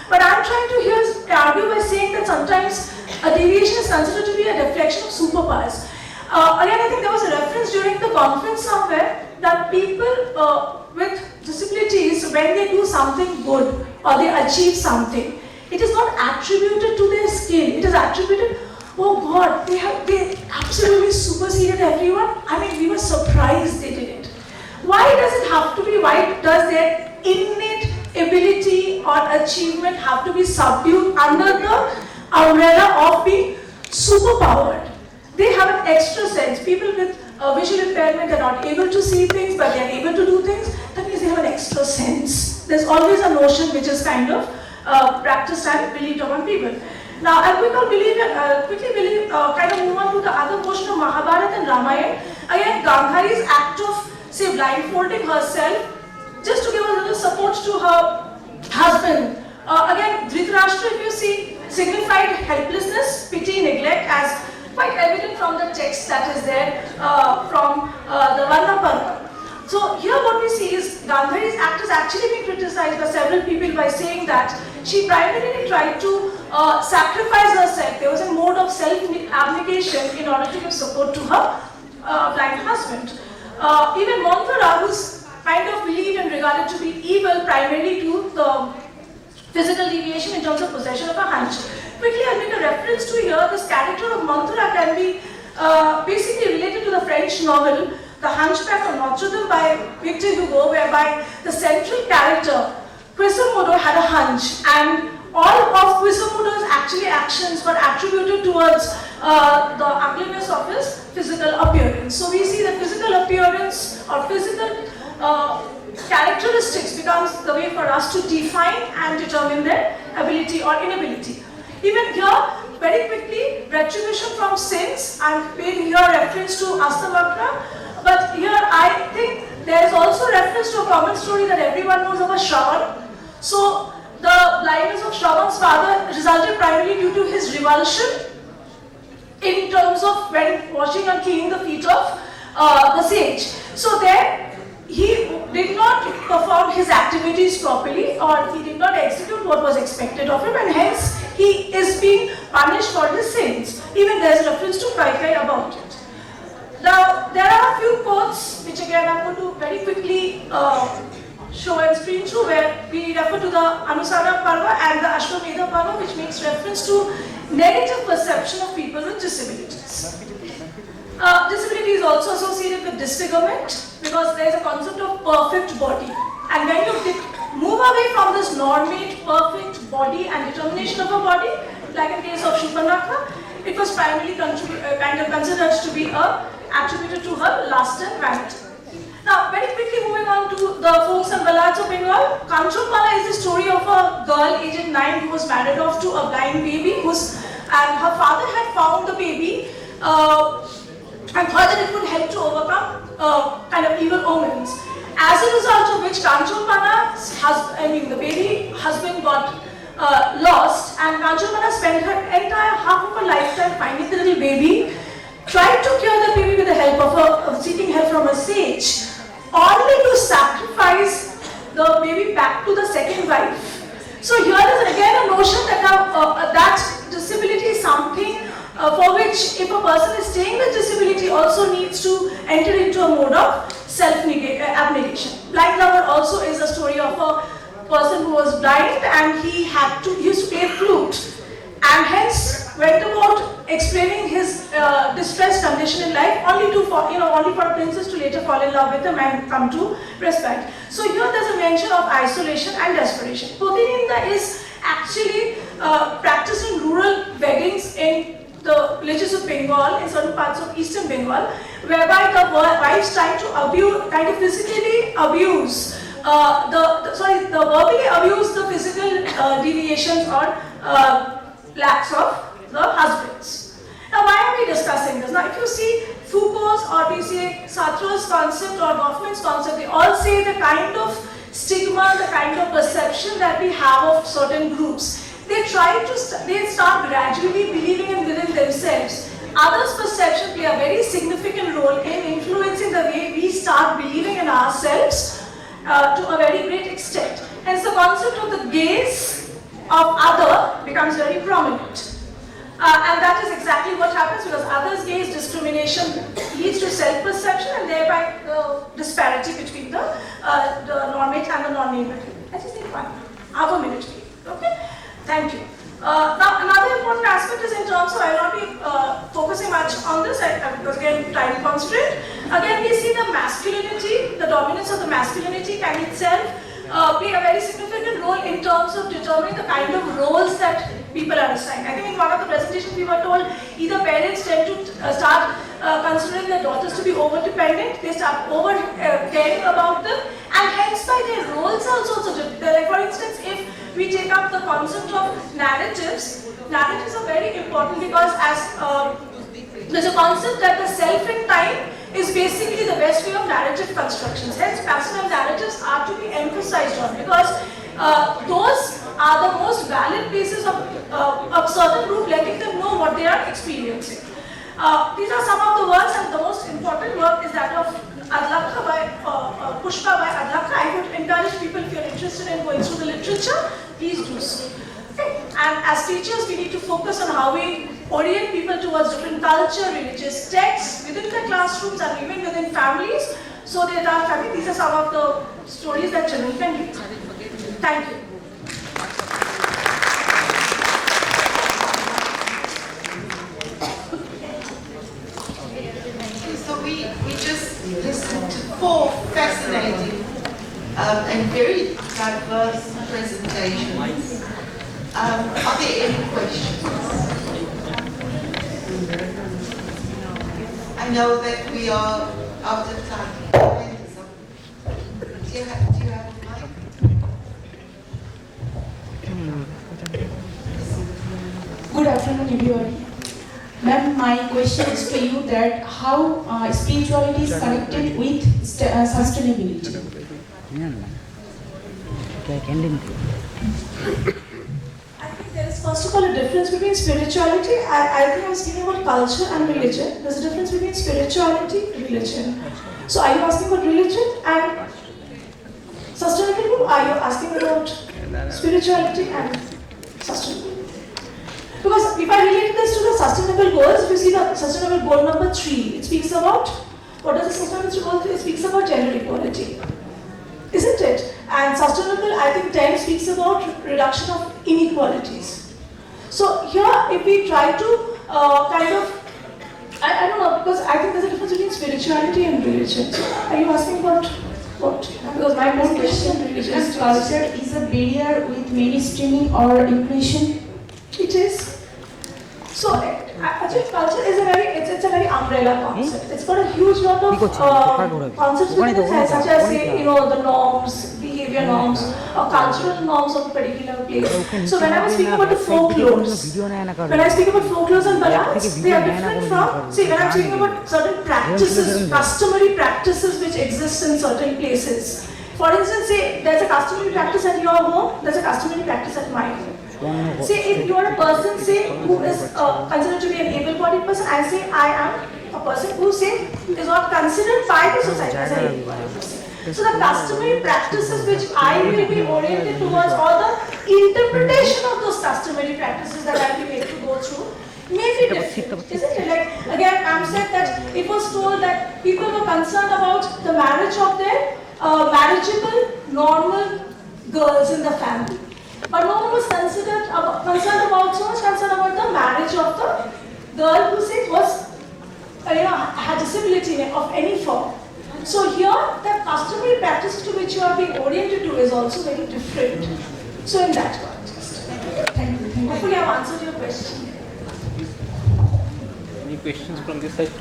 but I'm trying to here argue by saying that sometimes a deviation is considered to be a reflection of superpowers. Again, I think there was a reference during the conference somewhere that people with disabilities, when they do something good or they achieve something, it is not attributed to their skill. It is attributed, oh God, they absolutely superseded everyone. I mean, we were surprised they did it. Why does it have to be? Why does their innate ability or achievement have to be subdued under the umbrella of being superpowered? They have an extra sense. People with visual impairment are not able to see things, but they are able to do things. That means they have an extra sense. There's always a notion which is kind of practiced and believed upon people. Now, I'll quickly kind of move on to the other portion of Mahabharata and Ramayana. Again, Gandhari's act of, say, blindfolding herself, just to give a little support to her husband. Again, Dhritarashtra, if you see, signified helplessness, pity, neglect, as quite evident from the text that is there from the Varna Parva. So here what we see is Gandhari's act is actually being criticized by several people by saying that she primarily tried to sacrifice herself. There was a mode of self-abnegation in order to give support to her blind husband. Even Manthara, who's kind of believed and regarded to be evil primarily to the physical deviation in terms of possession of a hunch. Quickly, I'll make a reference to here. This character of Manthara can be basically related to the French novel The Hunchback of Notre Dame by Victor Hugo, whereby the central character, Quasimodo, had a hunch, and all of Quasimodo's actions were attributed towards the ugliness of his physical appearance. So we see that physical appearance or physical characteristics becomes the way for us to define and determine their ability or inability. Even here, very quickly, retribution from sins. I'm paying here reference to Astamatra, but here I think there is also reference to a common story that everyone knows about Shravan. So the blindness of Shravan's father resulted primarily due to his revulsion in terms of when washing and cleaning the feet of the sage. So there, he did not perform his activities properly, or he did not execute what was expected of him, and hence he is being punished for his sins. Even there is reference to Kaikai about it. Now, there are a few quotes which again I'm going to very quickly show and screen through, where we refer to the Anusara Parva and the Ashwamedha Parva, which makes reference to negative perception of people with disabilities. Disability is also associated with disfigurement because there is a concept of perfect body. And when you move away from this normate, perfect body and determination of a body, like in case of Shubhanakha, it was primarily kind of considered to be attributed to her lust and vanity. Now, very quickly moving on to the folks and ballads of Bengal, Kanchopala is the story of a girl aged 9 who was married off to a blind baby and her father had found the baby and thought that it would help to overcome kind of evil omens. As a result of which Kanchopana's the baby husband got lost, and Kanchopana spent her entire half of her lifetime finding the little baby, tried to cure the baby with the help of seeking help from a sage, only to sacrifice the baby back to the second wife. So here is again a notion that that disability is something for which if a person is staying with disability also needs to enter into a mode of self-abnegation. Blind Lover also is a story of a person who was blind and he used to play flute and hence went about explaining his distressed condition in life only for a princess to later fall in love with him and come to respect. So here there's a mention of isolation and desperation. Potininda is actually practiced in rural weddings in the villages of Bengal, in certain parts of eastern Bengal, whereby the wives try to physically abuse, verbally abuse the physical deviations or lacks of the husbands. Now, why are we discussing this? Now, if you see Foucault's or we say Sartre's concept or Goffman's concept, they all say the kind of stigma, the kind of perception that we have of certain groups. They start gradually believing in within themselves. Others' perception play a very significant role in influencing the way we start believing in ourselves to a very great extent. Hence, the concept of the gaze of other becomes very prominent. And that is exactly what happens because others' gaze discrimination leads to self-perception and thereby the disparity between the normate and the non-normate. I just need half a minute. Okay? Thank you. Now, another important aspect is in terms of, I will not be focusing much on this because again, time constraint. Again, we see the masculinity, the dominance of the masculinity can itself play a very significant role in terms of determining the kind of roles that people are assigned. I think in one of the presentations we were told either parents tend to start considering their daughters to be over-dependent, they start over-caring about them, and hence by their roles are also different. Like for instance, if we take up the concept of narratives are very important because there's a concept that the self in time is basically the best way of narrative constructions. Hence, passive narratives are to be emphasized on because those are the most valid pieces of a certain group, letting them know what they are experiencing. These are some of the works, and the most important work is that of Adlakha by Pushpa by Adlakha. I would encourage people, if you're interested in going through the literature, please do so. Okay. And as teachers, we need to focus on how we orient people towards different culture, religious texts within the classrooms and even within families. So that these are some of the stories that children can read. Thank you. So we just listened to 4 fascinating and very diverse presentations. Are there any questions? I know that we are out of time. Do you have a mic? Good afternoon, everybody. Ma'am, my question is to you that how spirituality is connected with sustainability. I think there is first of all a difference between spirituality. I think I was speaking about culture and religion. There's a difference between spirituality and religion. So are you asking about religion and sustainability, or are you asking about spirituality and sustainability? Because if I relate this to the sustainable goals, if you see the sustainable goal number 3, it speaks about, what does the sustainable goal 3? It speaks about gender equality. Isn't it? And sustainable, I think 10 speaks about reduction of inequalities. So here, if we try to I don't know, because I think there's a difference between spirituality and religion. So are you asking about what? Because my main question religion Does culture is a barrier with mainstreaming or inclusion? It is. So actually culture is it's a very umbrella concept. It's got a huge lot of concepts within it, such as say, the norms, behavior norms, or cultural norms of a particular place. So when I was speaking about the folklores, when I speak about folklores and ballads, they are different from, see, when I'm speaking about certain practices, customary practices which exist in certain places. For instance, say there's a customary practice at your home, there's a customary practice at my home. Say if you are a person, say, who is considered to be an able-bodied person, I say I am a person who, say, is not considered by the society as an able-bodied person. So the customary practices which I will be oriented towards, or the interpretation of those customary practices that I will be able to go through, may be different, isn't it? Like, again, I'm said that it was told that people were concerned about the marriage of their marriageable, normal girls in the family. But no one was concerned about the marriage of the girl who said had disability of any form. So here, the customary practices to which you are being oriented to is also very different. So in that context. Thank you. Hopefully I've answered your question. Any questions from this side?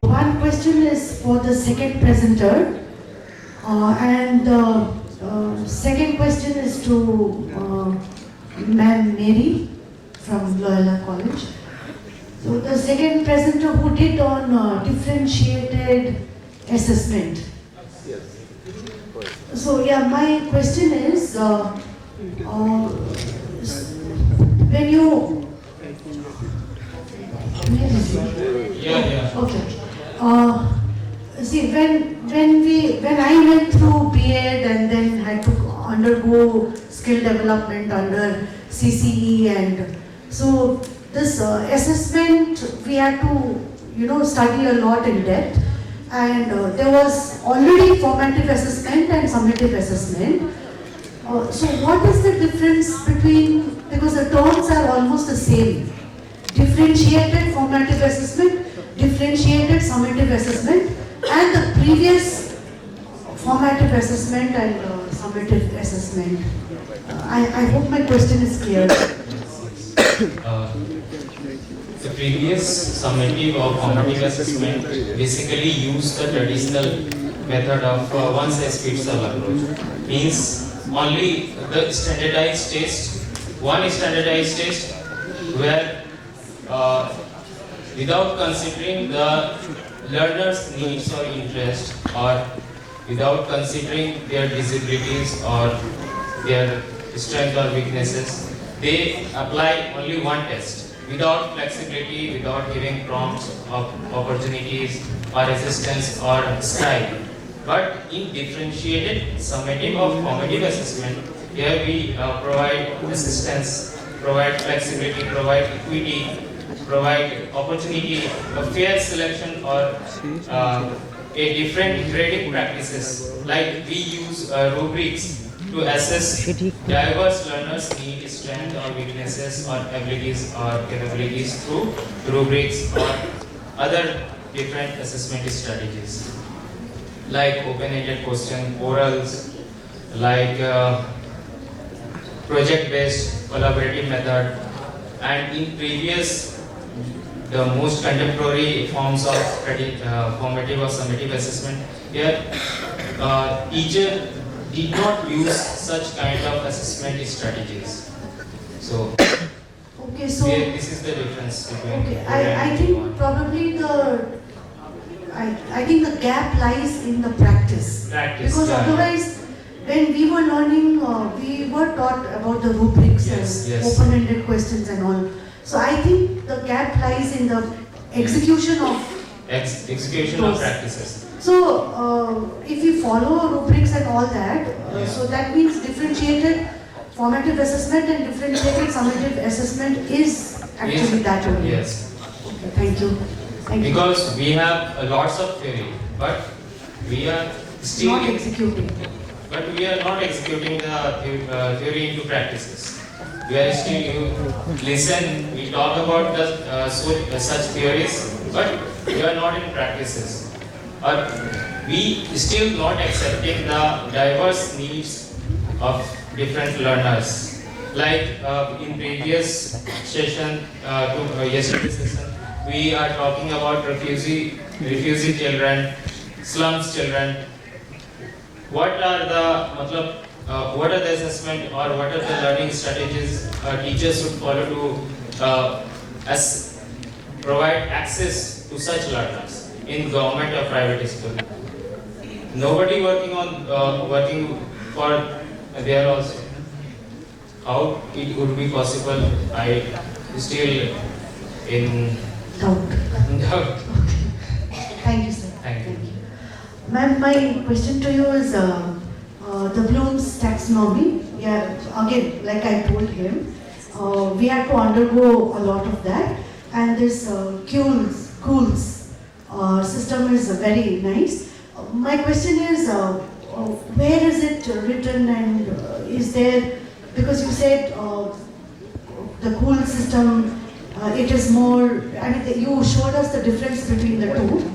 One question is for the second presenter, and the second question is to Ma'am Mary from Loyola College. So the second presenter who did on differentiated assessment. So yeah, my question is, when you Okay. See, when I went through B.Ed and then had to undergo skill development under CCE, and so this assessment we had to study a lot in depth, and there was already formative assessment and summative assessment. So what is the difference between, because the terms are almost the same, differentiated formative assessment, differentiated summative assessment, and the previous formative assessment and summative assessment. I hope my question is clear. The previous summative or formative assessment basically used the traditional method of one size fits all approach. Means only the standardized test, one standardized test where without considering the learner's needs or interest, or without considering their disabilities or their strengths or weaknesses, they apply only one test without flexibility, without giving prompts of opportunities or assistance or style. But in differentiated summative or formative assessment, here we provide assistance, provide flexibility, provide equity, provide opportunity, a fair selection, or a different grading practices. Like we use rubrics to assess diverse learners' needs, strengths or weaknesses, or abilities or capabilities through rubrics or other different assessment strategies. Like open-ended question, orals, like project-based collaborative method, and in previous, the most contemporary forms of formative or summative assessment, here teacher did not use such kind of assessment strategies. So, okay, so this is the difference between. Okay, I think probably I think the gap lies in the practice. Because otherwise, when we were learning, we were taught about the rubrics and open-ended questions and all. So I think the gap lies in the execution of execution of practices. So if we follow rubrics and all that, so that means differentiated formative assessment and differentiated summative assessment is actually that only. Yes. Thank you. Thank you. Because we have lots of theory, but we are still Not executing. But we are not executing the theory into practices. We are still, you listen, we talk about the such theories, but we are not in practices. Or we still not accepting the diverse needs of different learners. Like in previous session, yesterday's session, we are talking about refugee children, slums children. What are the assessment or what are the learning strategies teachers should follow to provide access to such learners in government or private school? Nobody working for there also. How it would be possible? I still in doubt. Thank you, sir. Thank you. Ma'am, my question to you is the Bloom's taxonomy. Yeah, again, like I told him, we had to undergo a lot of that, and this Kuhl's system is very nice. My question is, where is it written, and is there, because you said the Kuhl system, it is more, I mean, you showed us the difference between the two.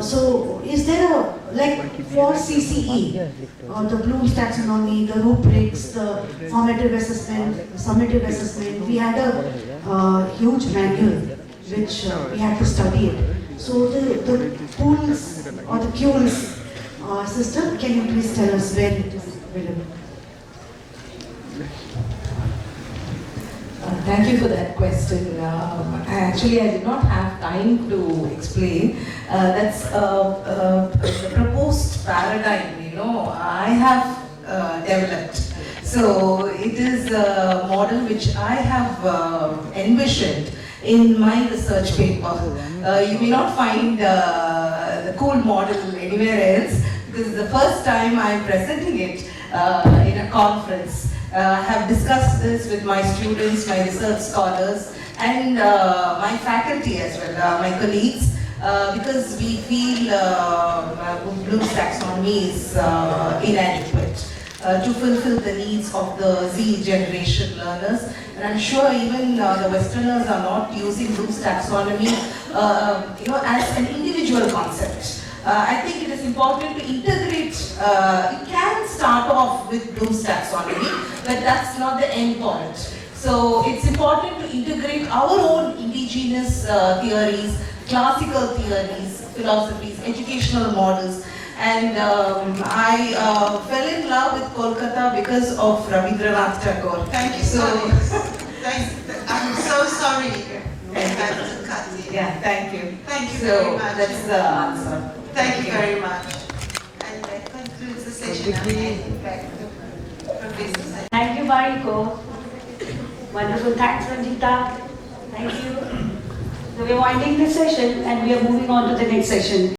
So is there a, like for CCE, the Bloom's taxonomy, the rubrics, the formative assessment, summative assessment, we had a huge manual which we had to study it. So the Kuhl's or the Kuhl's system, can you please tell us where it is available? Thank you for that question. I did not have time to explain. That's the proposed paradigm, I have developed. So it is a model which I have envisioned in my research paper. You may not find the Kuhl model anywhere else, because it's the first time I'm presenting it in a conference. I have discussed this with my students, my research scholars, and my faculty as well, my colleagues, because we feel Bloom's taxonomy is inadequate to fulfill the needs of the Z generation learners. And I'm sure even the Westerners are not using Bloom's taxonomy as an individual concept. I think it is important to integrate, you can start off with Bloom's taxonomy, but that's not the end point. So it's important to integrate our own indigenous theories, classical theories, philosophies, educational models. And I fell in love with Calcutta because of Rabindranath Tagore. Thank you so much. I'm so sorry I had to cut you. Yeah, thank you. Thank you very much. That's the answer. Thank you very much. And that concludes the session. I'm handing back to Professor. Thank you, Mariko. Wonderful. Thanks, Ranjita. Thank you. So we are winding this session and we are moving on to the next session.